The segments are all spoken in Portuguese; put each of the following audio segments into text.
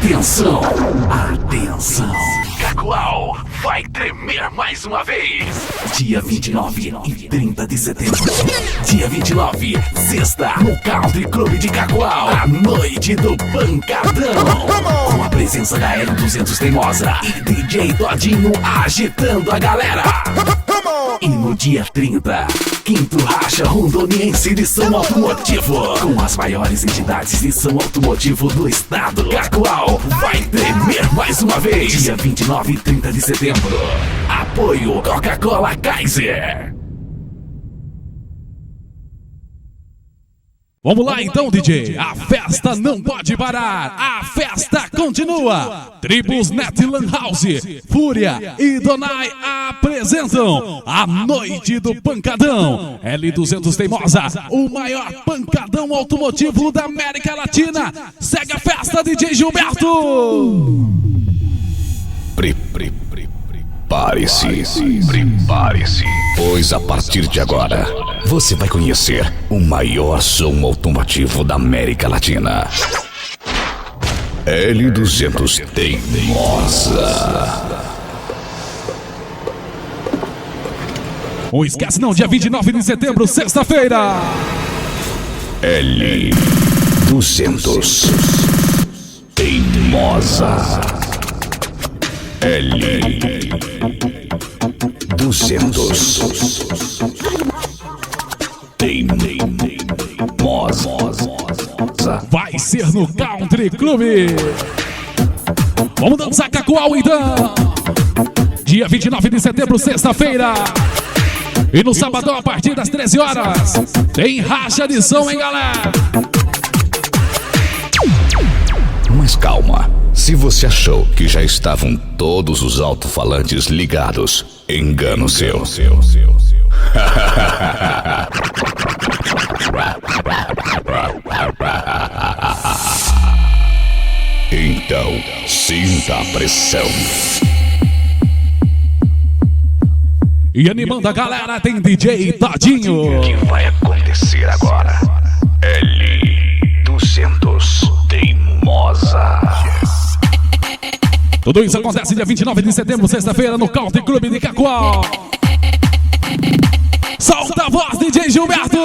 Atenção, atenção. Cacoal vai tremer mais uma vez. Dia 29 e 30 de setembro. Dia 29, sexta, no Country Club de Cacoal. A noite do pancadão. Com a presença da L200 Teimosa e DJ Todinho agitando a galera. E no dia 30, quinto racha rondoniense de som automotivo. Com as maiores entidades de som automotivo do estado. Cacoal vai tremer mais uma vez. Dia 29 e 30 de setembro. Apoio Coca-Cola Kaiser. Vamos lá então, DJ. A festa não pode parar. A festa continua. Tribos Net Lan House, Fúria e Donai apresentam a Noite do Pancadão. L200 Teimosa, o maior pancadão automotivo da América Latina. Segue a festa, DJ Gilberto. Prepare-se, pois a partir de agora você vai conhecer o maior som automotivo da América Latina. L200 Teimosa. Não esquece não, dia 29 de setembro, sexta-feira. L200 Teimosa. L200 Teimosa. Vai ser no Country Club. Vamos dançar Cacoal então. Dia 29 de setembro, sexta-feira. E no sabadão, a partir das 13 horas, tem racha de som, hein, galera? Mas calma, se você achou que já estavam todos os alto-falantes ligados, engano seu. Então, sinta a pressão. E animando a galera tem DJ Todinho. O que vai acontecer agora? L200 Teimosa. Tudo isso acontece dia 29 de setembro, sexta-feira, no Country Club de Cacoal. Solta a voz, DJ Gilberto.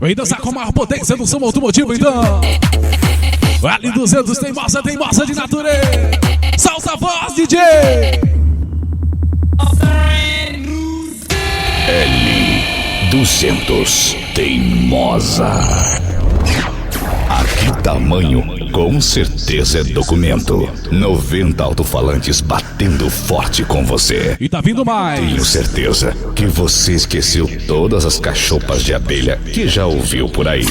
Vem dançar com a maior potência do som automotivo, então. L200 Teimosa de natureza. Salsa a voz, DJ. L200 Teimosa. Aqui tamanho, com certeza é documento. 90 alto-falantes batendo forte com você. E tá vindo mais. Tenho certeza que você esqueceu todas as cachopas de abelha que já ouviu por aí.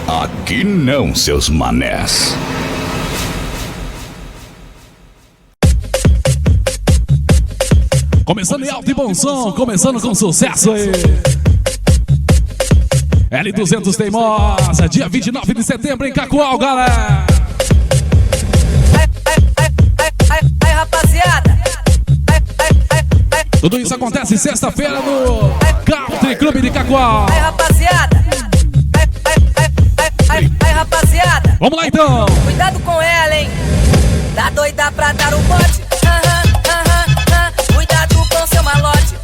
Aqui não, seus manés. Começando em alto e bom som, começando com sucesso aí. L200 Teimosa, dia 29 de setembro em Cacoal, galera. Aí, rapaziada. Tudo isso acontece sexta-feira no Country Club de Cacoal. Aí, rapaziada. Aí, rapaziada. Vamos lá então. Cuidado com ela, hein. Tá doida pra dar o bote. Cuidado com seu malote.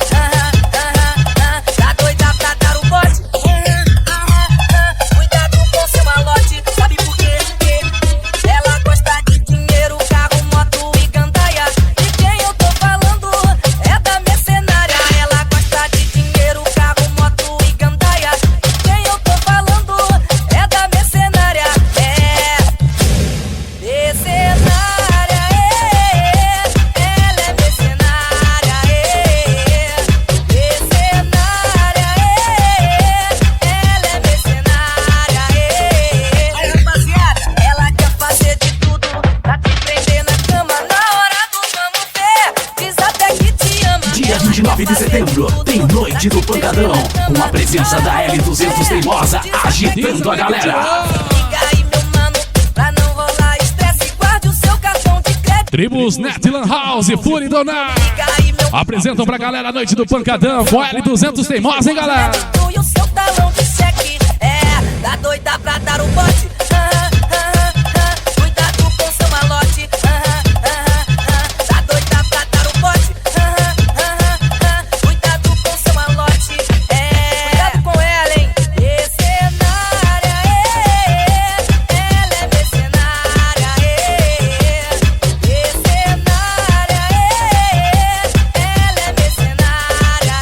Tá doida pra dar o bote. Cuidado com seu malote. Sabe por quê? Ela gosta de dinheiro, carro, moto e gandaia. De quem eu tô falando é da mercenária. Ela gosta de dinheiro, carro, moto e gandaia. De quem eu tô falando é da mercenária. É mercenária, é. Tem noite do pancadão, com a presença da L200 teimosa, agitando a galera. Liga aí, meu mano, pra não rolar estresse, guarde o seu cartão de crédito. Tribos Net Lan House, Fúria e Donai Liga aí, meu apresentam pra galera a noite do pancadão com a L200 teimosa, hein, galera? crédito e o seu talão de cheque. É, tá doida pra dar o bote. Cuidado com seu malote. Tá doida pra dar o bote. Cuidado com seu malote. Cuidado com ela, hein? Mercenária, ela é mercenária, mercenária, ela é mercenária.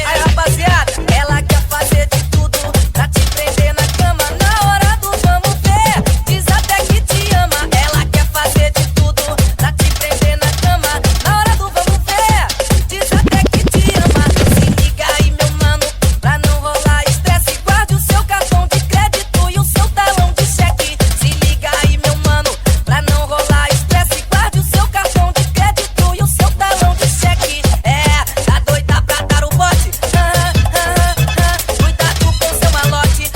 Aí, rapaziada, ela quer fazer de tudo pra te prender na cama. Na hora do vamos ver, diz até que te ama. Ela quer fazer de tudo pra te prender na cama. Na hora do vamos ver, diz até que te ama. Se liga aí, meu mano, pra não rolar estresse, guarde o seu cartão de crédito e o seu talão de cheque. Se liga aí, meu mano, pra não rolar estresse, guarde o seu cartão de crédito e o seu talão de cheque. É, tá doida pra dar o bote. Cuidado com seu malote.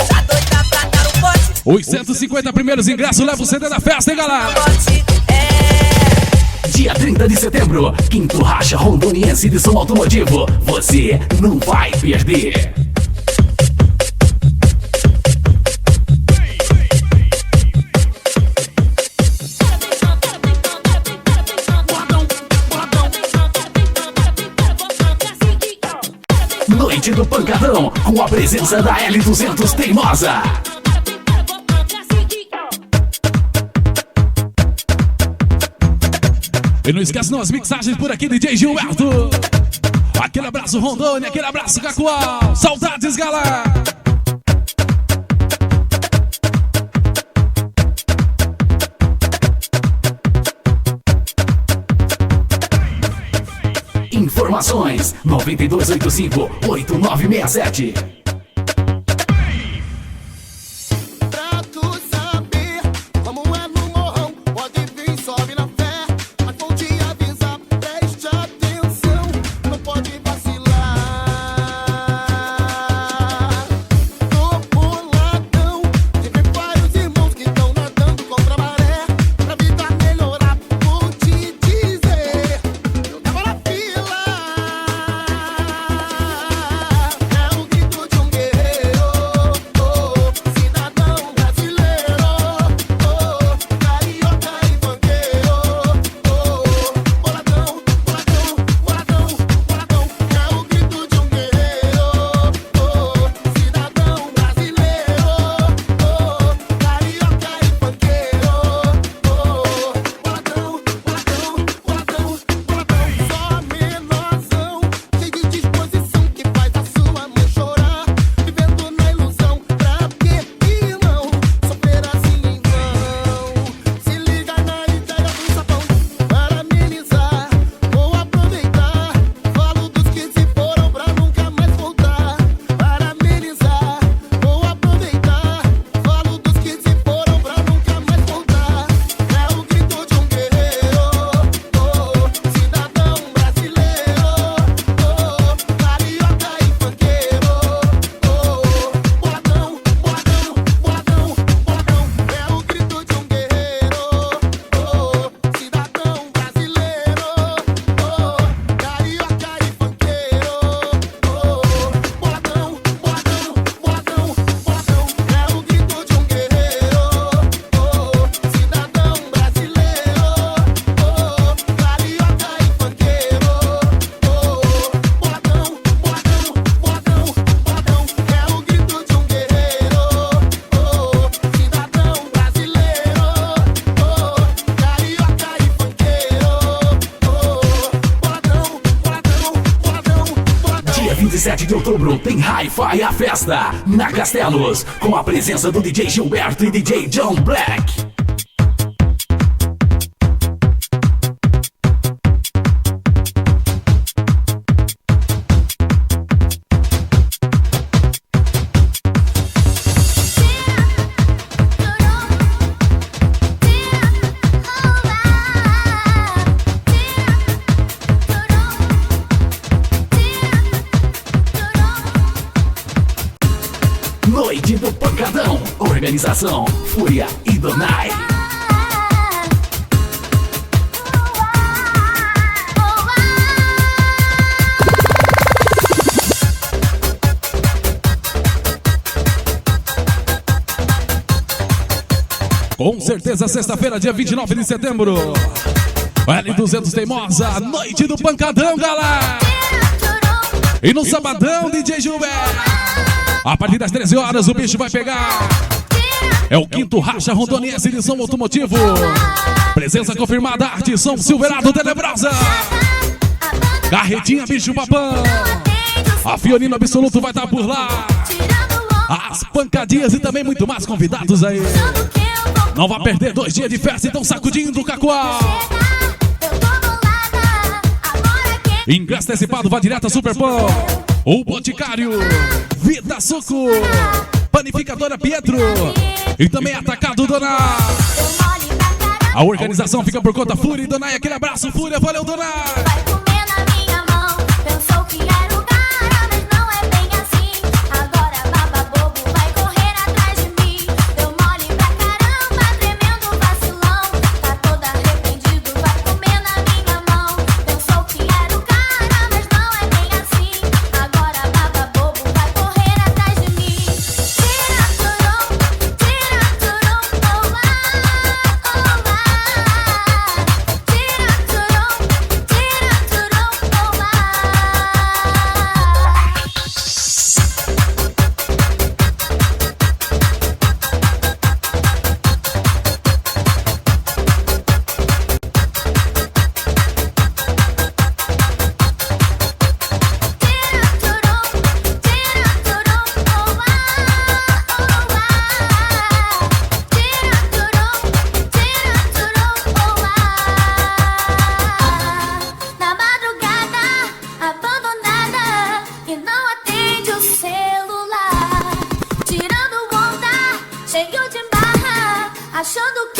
Tá doida pra dar o bote. Os 150 primeiros ingressos levam o CD da festa, hein, galera? Malote. Dia 30 de setembro, quinto racha rondoniense de som automotivo. Você não vai perder. Noite do pancadão, com a presença da L200 teimosa. E não esquece não, as mixagens por aqui, DJ Gilberto. Aquele abraço Rondônia, aquele abraço Cacoal. Saudades, galera. Informações 9285-8967. Pra tu saber como é no morrão, pode vir, sobe na fé. Mas vou te avisar, preste atenção, não pode vacilar. Tô boladão, de ver vários irmãos que estão nadando contra a maré. Pra vida melhorar, vou te dizer, eu tava na fila. É o grito de um guerreiro, cidadão brasileiro, carioca e banqueiro, boladão, boladão, boladão, boladão. É o grito de um guerreiro, cidadão brasileiro, carioca e banqueiro, boladão, boladão, boladão, boladão. Só menorzão, cheio de disposição que faz a sua mãe chorar, vivendo na ilusão, pra que não sofrer assim em vão? Se liga na ideia do sapão, para amenizar, vou aproveitar, falo dos que se foram pra nunca mais voltar. Para amenizar, vou aproveitar, falo dos que se foram pra nunca mais voltar. É o grito de um guerreiro, cidadão brasileiro, carioca e funkeiro, boladão, boladão, boladão, boladão. É o grito de um guerreiro, cidadão brasileiro, carioca e funkeiro, boladão, boladão, boladão, boladão. É o grito de um guerreiro, cidadão brasileiro, carioca e funkeiro, boladão, boladão, boladão, boladão. É o grito de um guerreiro, cidadão brasileiro, carioca e funkeiro, boladão, boladão, boladão, boladão. Dia 27 de outubro tem Hi-Fi a festa na Castelos, com a presença do DJ Gilberto e DJ John Black. Noite do Pancadão. Organização Fúria e Donai. Com certeza, sexta-feira, dia 29 de setembro. L200 Teimosa, Noite do Pancadão, galera. E no sabadão, DJ Gilberto. A partir das 13 horas, o bicho vai pegar. É o quinto Racha Rondoniense de som automotivo. Presença confirmada, Arte Som Silverado Tenebrosa. Carretinha, bicho papão. A Fiorino Absoluto vai estar por lá. As pancadinhas e também muito mais convidados aí. Não vai perder 2 dias de festa, então sacudindo o cacoal. Ingresso antecipado, vai direto a Superpão. O Boticário, Vida Suco, Panificadora Pietro e também Atacado Donai. A organização fica por conta Fúria e Donai. Aquele abraço, Fúria, valeu, Donai. Vai comer na minha mão, pensou que era o cara, mas não é bem assim. Agora baba bobo, vai correr atrás de mim. Deu mole pra caramba, tremendo vacilão. Tá todo arrependido, vai comer na minha mão. Pensou que era o cara, mas não é bem assim. Agora baba bobo, vai correr atrás de mim. Tira turum, olá, olá. Tira turum, olá. Na madrugada, abandonada, e não atende o celular. Tirando onda, cheio de barra, achando que